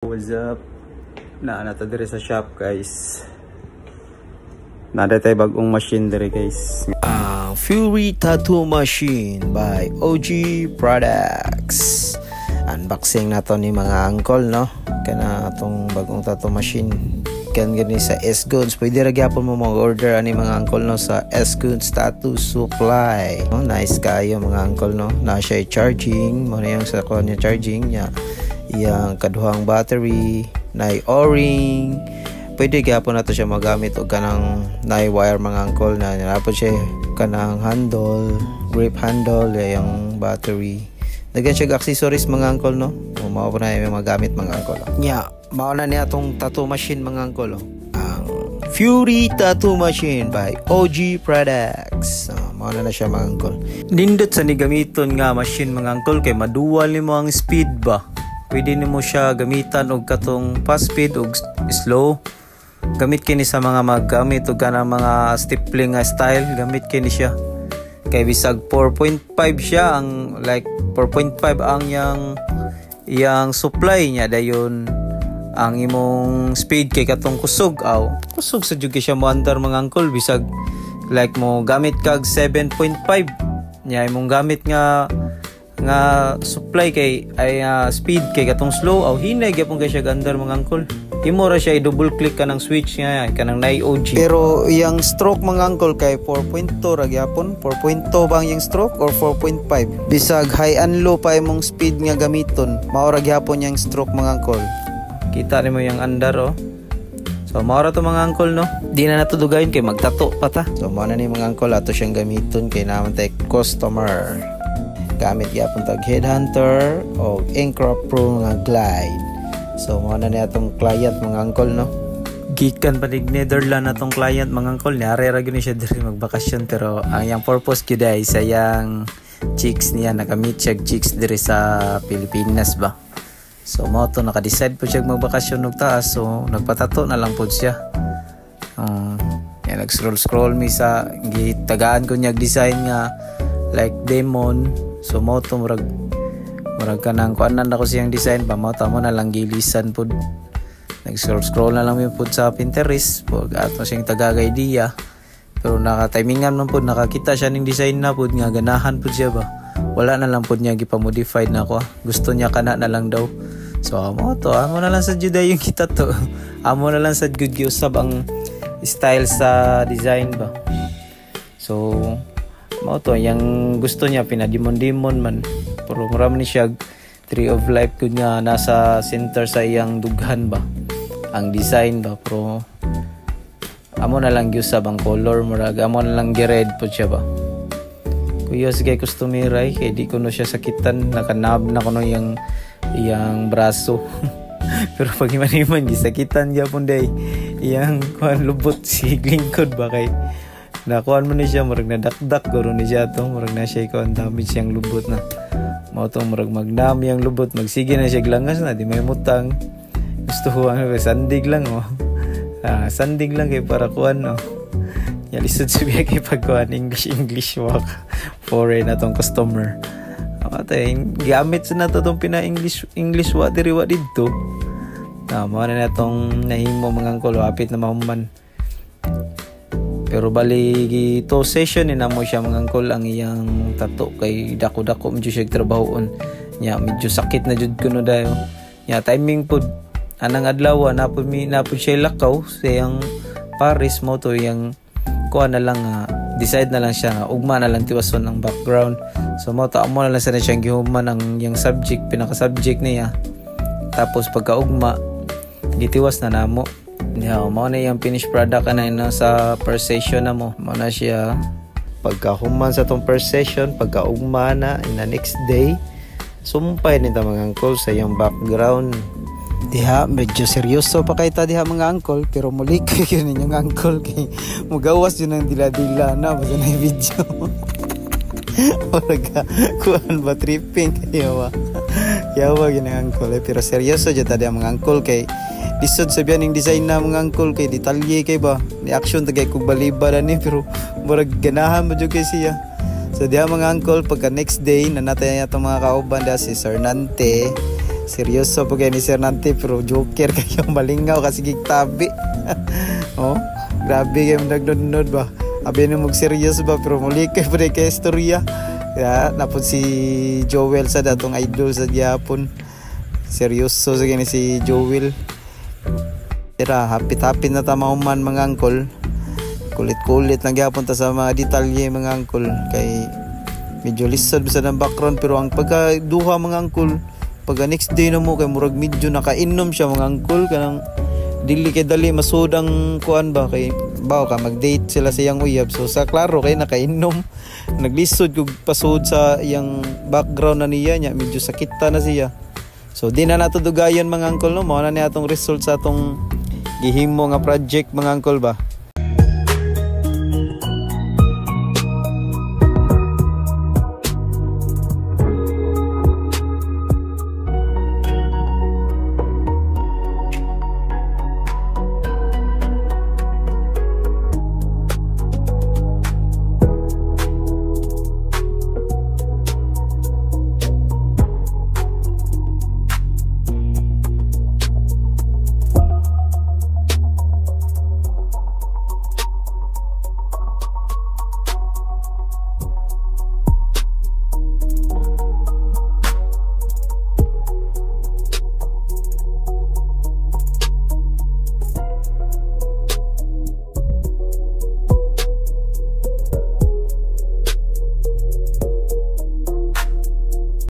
What's up? Nato dire sa shop guys. Nada tayo bagong machine dire guys. Fury Tattoo Machine by OG Products. Unboxing nato ni mga uncle no. Kana atong bagong tattoo machine. Kan gani sa S-Goods. Pwede ra gyapon mo mag-order ani mga uncle no sa S-Goods Tattoo Supply. No, nice kayo mga uncle no. Na siya charging, mo na yung sa kanya charging niya. Yang kaduhang battery, na o-ring. Pwede gyapon nato siya magamit og kanang na wire mga uncle na napod siya kanang handle, grip handle, yung battery. Daghan siya accessories mga uncle no. Mao na yung magamit mga uncle. Nya, mao na niya tong tattoo machine mga uncle. Ang Fury Tattoo Machine by OG Products. Mao na siya mga uncle. Nindot sa ni gamiton nga machine mga uncle kay maduwal nimo ang speed ba. Pwede nimo siya gamitan og katong fast speed og slow. Gamit kini sa mga maggamit og kanang mga stippling nga style, gamit kini siya. Kay bisag 4.5 siya ang like 4.5 ang yang supply niya dayon ang imong speed kay katong kusog kusog sa jud siya mo andar mga uncle bisag like mo gamit kag 7.5 nya imong gamit nga supply kay ay speed kay katong slow hinay gyapon kay siya gandar mga uncle. Imo ra siya i-double click ka ng switch nga kanang nai OG. Pero yang stroke mga uncle kay 4.2 ra gyapon. 4.2 bang yung stroke or 4.5? Bisag high and low pa imong speed nga gamiton, mao ra gyapon yang stroke mga uncle. Kita nimo yung andar So mao ra to mga uncle no. Di na nato dugayon kay magtato pa ta. So mao na ni mga uncle ato siyang gamiton kay naman tay customer. Gamit gyapon tag headhunter o Incrop Pro nga glide. So mo na niya atong client mga uncle no. Gikan pa nig Netherlands atong client mga uncle niya ra gyud siya diri magbakasyon pero ang yang purpose gyud ay sayang chicks niya nakamit siya chicks diri sa Pilipinas ba. So mo to naka-decide po siya magbakasyon og taas so nagpatato na lang pod siya. Nag-scroll mi sa gitagaan ko niya design nga like demon. So mo to murag kanang kuanan ako siyang design pa mo tamo na lang gilisan pud. Nag-scroll na lang mi pud sa Pinterest pug ato siyang tagaga idea. Pero naka-timingan man pud nakakita siya ning design na pud nga ganahan pud siya ba. Wala na lang pud niya gipa-modify na ako. Gusto niya kana na lang daw. So amo na lang sa juday yung kita to. Amo na lang sa good giusab ang style sa design ba. So mo to yang gusto niya pinadimon-dimon man pero marami ni siya tree of life kun nga nasa center sa iyang dughan ba ang design ba pero amo na lang gyusab ang color murag amo na lang gi-red po siya ba kuya sige customer kay di ko no siya sakitan nakanab na kuno iyang braso pero pag iman gisakitan gyapon day iyang kuan lubot si lingkod ba kay nakuan mo ni siya murag nadakdak guro ni siya to murag na siya ko ang damage siyang lubot na mao to murag magnami ang lubot magsige na siya glangas na di may mutang gusto ko ang sandig lang sandig lang kay para kuan ya lisod siya kay pagkuan English wak foreign na tong customer atay gamit sa nato tong pina English wa diri wa didto mao na tong nahimo mga angkol apit na mahuman. Pero bali to session ni namo siya mga angkol ang iyang tato kay dako-dako medyo siya trabahoon. Nya medyo sakit na jud kuno dayo. Nya timing pud anang adlaw na pud siya lakaw sa iyang Paris mo to yang kuha na lang decide na lang siya nga ugma na lang tiwason ang background. So mo ta amo na lang sa siyang gihuman ang yang subject pinaka subject niya. Tapos pagka ugma gitiwas na namo. Mao na yung finished product na sa first session na mo. Mao na siya pagkahuman sa tong first session, pagkaugma na in the next day, sumpay nito mga uncle sa yung background. Diha medyo seryoso pa kay ta diha mga uncle pero muli kay ninyong uncle kay mugawas yun ang dila-dila na basta na video. Oraga kuan ba tripping kayo yawa ginang uncle pero seryoso jud ta diha mga uncle kay lisod sa biyaning design na mga uncle kay detalye kay ba ni action tagay kog baliba ni pero murag ganahan mo jud kay siya. So diha mga uncle pagka next day nanatay niya itong mga kauban da si Sir Nante, seryoso po kayo ni Sir Nante, pero joker kayo, malingaw kasi gigtabi. Oh, grabe kayo nagnunod ba? Abi na mag-seryoso ba, pero muli kayo pa kayo istorya. Kaya napon si Joel sa datong idol sa Japon. Seryoso sa gani si Joel. Tira, hapit-hapit na tamahuman mga angkol. Kulit-kulit lang gyapon ta sa mga detalye mga angkol. Kay medyo lisod sa ng background, pero ang pagkaduha mga angkol, pagka next day na mo kay murag medyo nakainom siya mga angkol, kanang dili kay dali masudang kuan ba, kay bawo ka mag-date sila sa iyang uyab, so sa klaro kay nakainom, naglisod kog pasud sa iyang background na niya medyo sakita na siya. So di na nato dugayon mga angkol, no, mao na ni atong result sa atong gihimo nga project mga angkol ba.